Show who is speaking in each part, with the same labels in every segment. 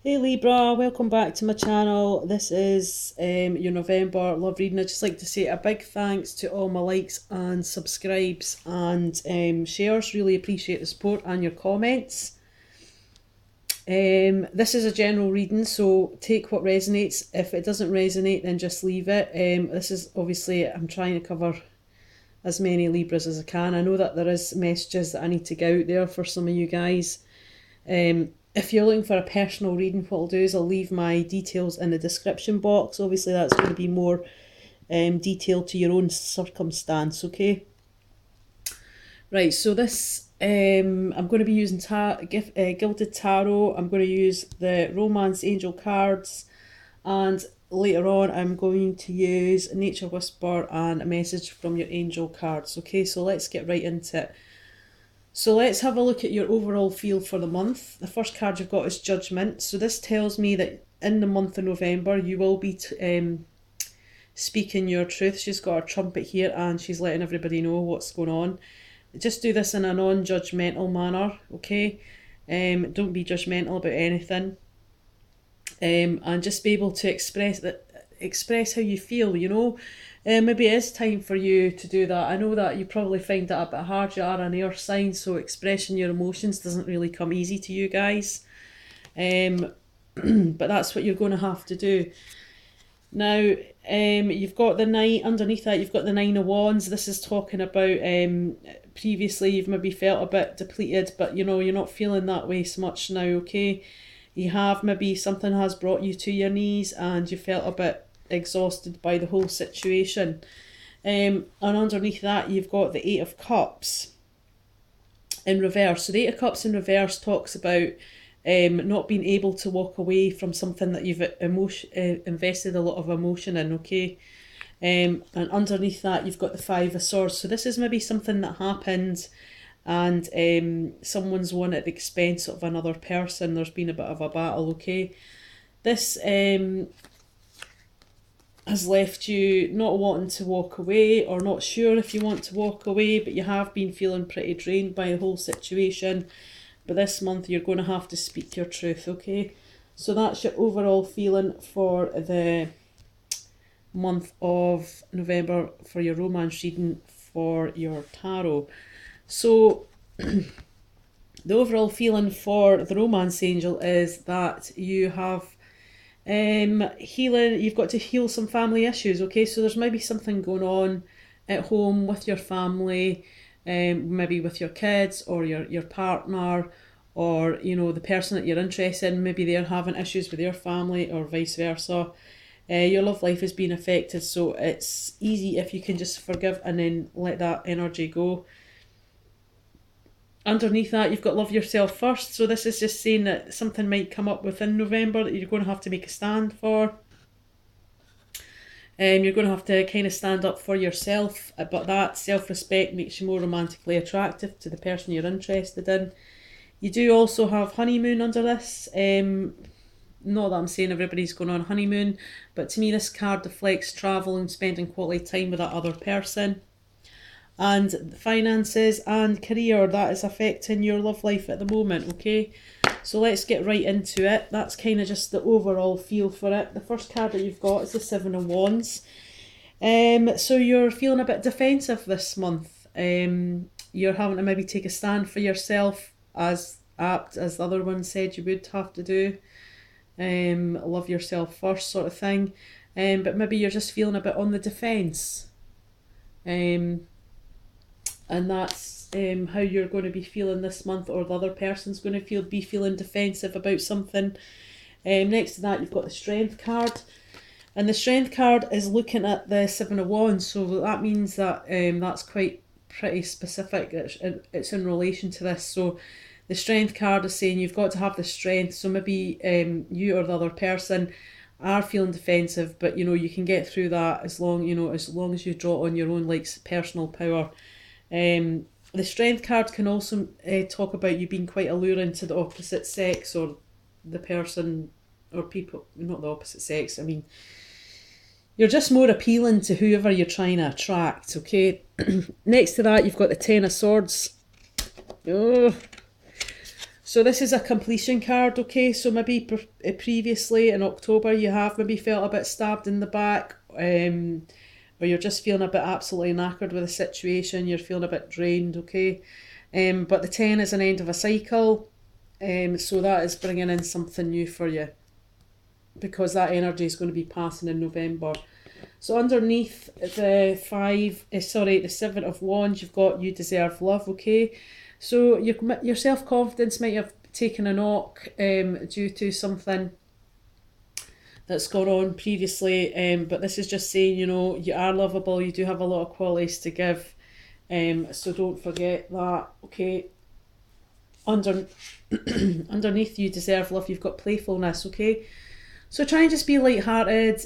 Speaker 1: Hey Libra, welcome back to my channel. This is your November love reading. I'd just like to say a big thanks to all my likes and subscribes and shares. Really appreciate the support and your comments. This is a general reading, so take what resonates. If it doesn't resonate, then just leave it. This is obviously, I'm trying to cover as many Libras as I can. I know that there is messages that I need to get out there for some of you guys. If you're looking for a personal reading, what I'll do is I'll leave my details in the description box. Obviously, that's going to be more detailed to your own circumstance, okay? Right, so this, I'm going to be using Gilded Tarot. I'm going to use the Romance Angel cards, and later on I'm going to use Nature Whisper and a message from your angel cards, okay? So let's get right into it. So let's have a look at your overall feel for the month. The first card you've got is Judgment. So this tells me that in the month of November you will be speaking your truth. She's got a trumpet here and she's letting everybody know what's going on. Just do this in a non-judgmental manner, okay? Don't be judgmental about anything. And just be able to express how you feel, you know. Maybe it is time for you to do that. I know that you probably find that a bit hard. You are an air sign, so expressing your emotions doesn't really come easy to you guys. But that's what you're going to have to do. Now, you've got the Knight, underneath that you've got the Nine of Wands. This is talking about previously you've maybe felt a bit depleted, but you know, you're not feeling that way so much now, okay? You have maybe something has brought you to your knees and you felt a bit exhausted by the whole situation. And underneath that you've got the Eight of Cups in reverse. So the Eight of Cups in reverse talks about not being able to walk away from something that you've invested a lot of emotion in, okay? And underneath that you've got the Five of Swords. So this is maybe something that happened and someone's won at the expense of another person. There's been a bit of a battle, okay? This has left you not wanting to walk away or not sure if you want to walk away, but you have been feeling pretty drained by the whole situation. But this month you're going to have to speak your truth, okay? So that's your overall feeling for the month of November for your romance reading for your tarot. So the overall feeling for the romance angel is that you have healing, you've got to heal some family issues, okay? So there's maybe something going on at home with your family, maybe with your kids or your partner, or you know, the person that you're interested in, maybe they're having issues with their family or vice versa. Your love life is being affected, so it's easy if you can just forgive and then let that energy go. Underneath that you've got love yourself first. So this is just saying that something might come up within November that you're going to have to make a stand for. You're going to have to kind of stand up for yourself, but that self-respect makes you more romantically attractive to the person you're interested in. You do also have honeymoon under this. Not that I'm saying everybody's going on honeymoon, but to me this card reflects travel and spending quality time with that other person. And finances and career, that is affecting your love life at the moment, okay? So let's get right into it. That's kind of just the overall feel for it. The first card that you've got is the Seven of Wands. So you're feeling a bit defensive this month. You're having to maybe take a stand for yourself, as apt as the other one said you would have to do. Love yourself first sort of thing. But maybe you're just feeling a bit on the defence. And that's how you're going to be feeling this month, or the other person's going to be feeling defensive about something. Next to that you've got the Strength card, and the Strength card is looking at the Seven of Wands, so that means that that's quite pretty specific. It's in relation to this. So the Strength card is saying you've got to have the strength. So maybe you or the other person are feeling defensive, but you know, you can get through that as long as you draw on your own like personal power. The Strength card can also talk about you being quite alluring to the opposite sex, or the person or people, not the opposite sex, I mean, you're just more appealing to whoever you're trying to attract, okay? Next to that you've got the Ten of Swords. Oh. So this is a completion card, okay? So maybe previously in October you have maybe felt a bit stabbed in the back, or you're just feeling a bit absolutely knackered with the situation, you're feeling a bit drained, okay? But the 10 is an end of a cycle, so that is bringing in something new for you, because that energy is going to be passing in November. So underneath the the 7 of Wands, you've got you deserve love, okay? So your self-confidence might have taken a knock due to something that's gone on previously, but this is just saying, you know, you are lovable, you do have a lot of qualities to give, so don't forget that, okay? Underneath you deserve love, you've got playfulness, okay? So try and just be light-hearted,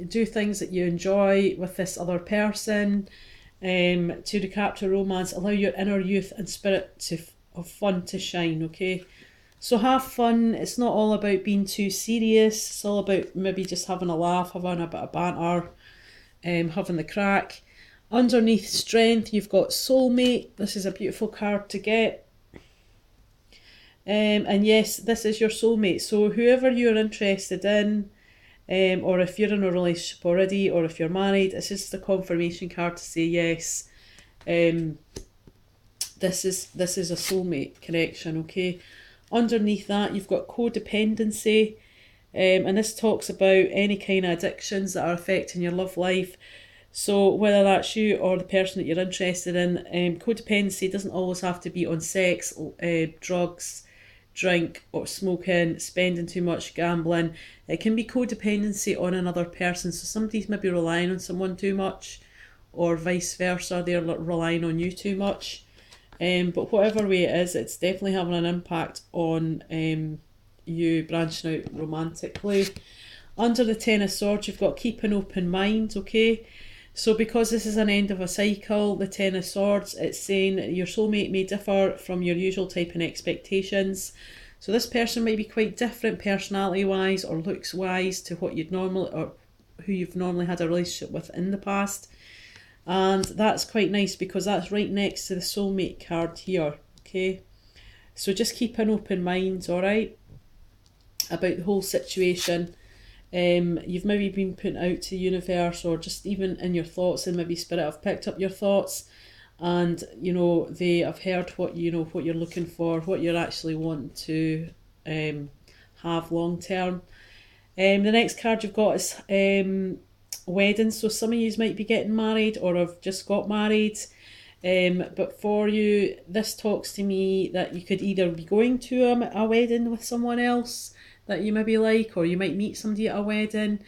Speaker 1: do things that you enjoy with this other person, to recapture romance, allow your inner youth and spirit of fun to shine, okay? So have fun. It's not all about being too serious. It's all about maybe just having a laugh, having a bit of banter, having the crack. Underneath strength, you've got soulmate. This is a beautiful card to get. And yes, this is your soulmate. So whoever you're interested in, or if you're in a relationship already, or if you're married, this is the confirmation card to say yes. This is a soulmate connection, okay? Underneath that, you've got codependency, and this talks about any kind of addictions that are affecting your love life. So whether that's you or the person that you're interested in, codependency doesn't always have to be on sex, drugs, drink or smoking, spending too much, gambling. It can be codependency on another person. So somebody's maybe relying on someone too much, or vice versa, they're relying on you too much. But whatever way it is, it's definitely having an impact on you branching out romantically. Under the 10 of Swords, you've got keep an open mind, okay? So because this is an end of a cycle, the 10 of Swords, it's saying your soulmate may differ from your usual type and expectations. So this person might be quite different personality-wise or looks-wise to what you'd normally, or who you've normally had a relationship with in the past. And that's quite nice because that's right next to the soulmate card here, okay? So just keep an open mind, all right, about the whole situation. You've maybe been put out to the universe, or just even in your thoughts, and maybe spirit have picked up your thoughts, and you know they have heard what what you're looking for, what you're actually wanting to have long term. The next card you've got is weddings. So some of you might be getting married or have just got married, but for you this talks to me that you could either be going to a wedding with someone else that you maybe like, or you might meet somebody at a wedding.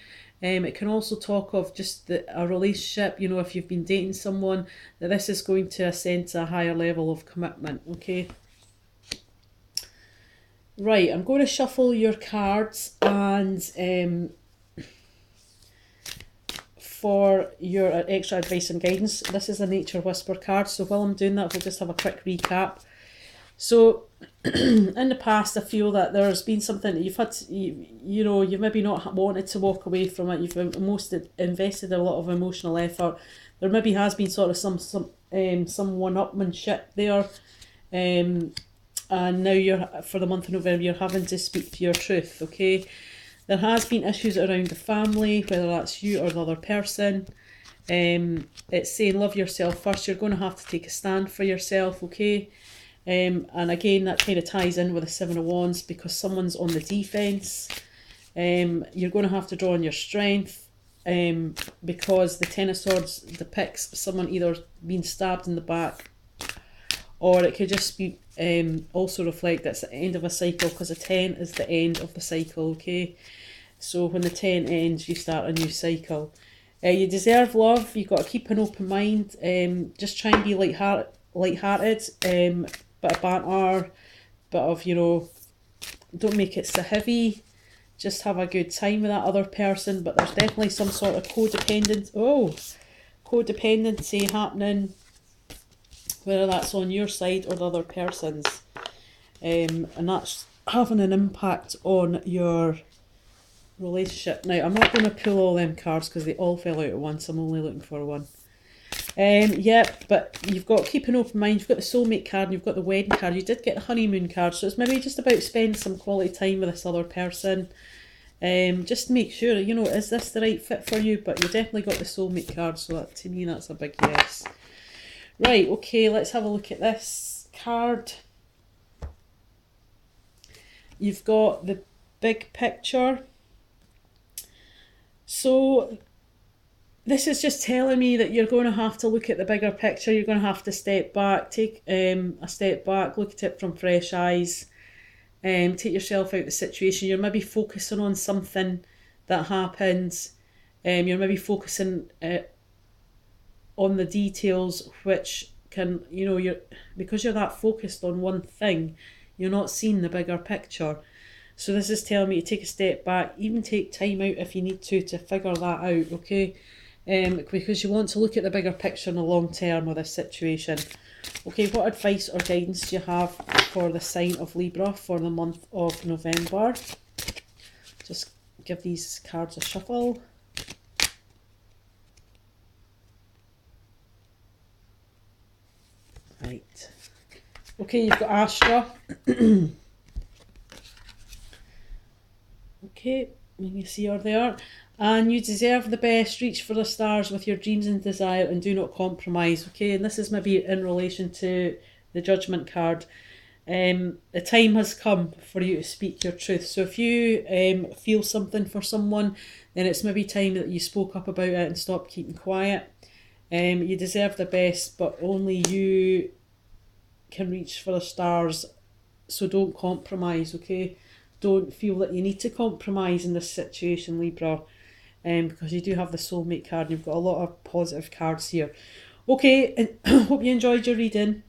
Speaker 1: It can also talk of just a relationship, you know, if you've been dating someone, that this is going to ascend to a higher level of commitment, okay? Right, I'm going to shuffle your cards, and for your extra advice and guidance, this is a Nature Whisper card, so while I'm doing that, we'll just have a quick recap. So in the past, I feel that there's been something that you've had, you've maybe not wanted to walk away from it. You've invested a lot of emotional effort. There maybe has been sort of some one-upmanship there, and now for the month of November, you're having to speak your truth. Okay, there has been issues around the family, whether that's you or the other person. It's saying love yourself first. You're going to have to take a stand for yourself. Okay. And again, that kind of ties in with the 7 of Wands, because someone's on the defence. You're going to have to draw on your strength, because the 10 of Swords depicts someone either being stabbed in the back, or it could just be also reflect that's the end of a cycle, because the 10 is the end of the cycle, okay? So when the 10 ends, you start a new cycle. You deserve love. You've got to keep an open mind. Just try and be light-hearted, bit of banter, bit of, don't make it so heavy. Just have a good time with that other person, but there's definitely some sort of codependency happening, whether that's on your side or the other person's, and that's having an impact on your relationship. Now, I'm not going to pull all them cards because they all fell out at once. I'm only looking for one. Yep, but you've got to keep an open mind. You've got the soulmate card and you've got the wedding card. You did get the honeymoon card, so it's maybe just about spending some quality time with this other person. Just make sure, you know, is this the right fit for you? But you definitely got the soulmate card, so that, to me that's a big yes. Right, okay, let's have a look at this card. You've got the big picture. So this is just telling me that you're going to have to look at the bigger picture. You're going to have to step back, take a step back, look at it from fresh eyes, take yourself out of the situation. You're maybe focusing on something that happens. You're maybe focusing on the details, which can, you know, because you're that focused on one thing, you're not seeing the bigger picture. So this is telling me to take a step back, even take time out if you need to figure that out, okay? Because you want to look at the bigger picture in the long term of this situation. Okay, what advice or guidance do you have for the sign of Libra for the month of November? Just give these cards a shuffle. Right. Okay, you've got Astra. Okay, you can see her there. And you deserve the best. Reach for the stars with your dreams and desire and do not compromise. Okay, and this is maybe in relation to the Judgment card. The time has come for you to speak your truth. So if you feel something for someone, then it's maybe time that you spoke up about it and stopped keeping quiet. You deserve the best, but only you can reach for the stars. So don't compromise, okay? Don't feel that you need to compromise in this situation, Libra, because you do have the soulmate card and you've got a lot of positive cards here. Okay, and hope you enjoyed your reading.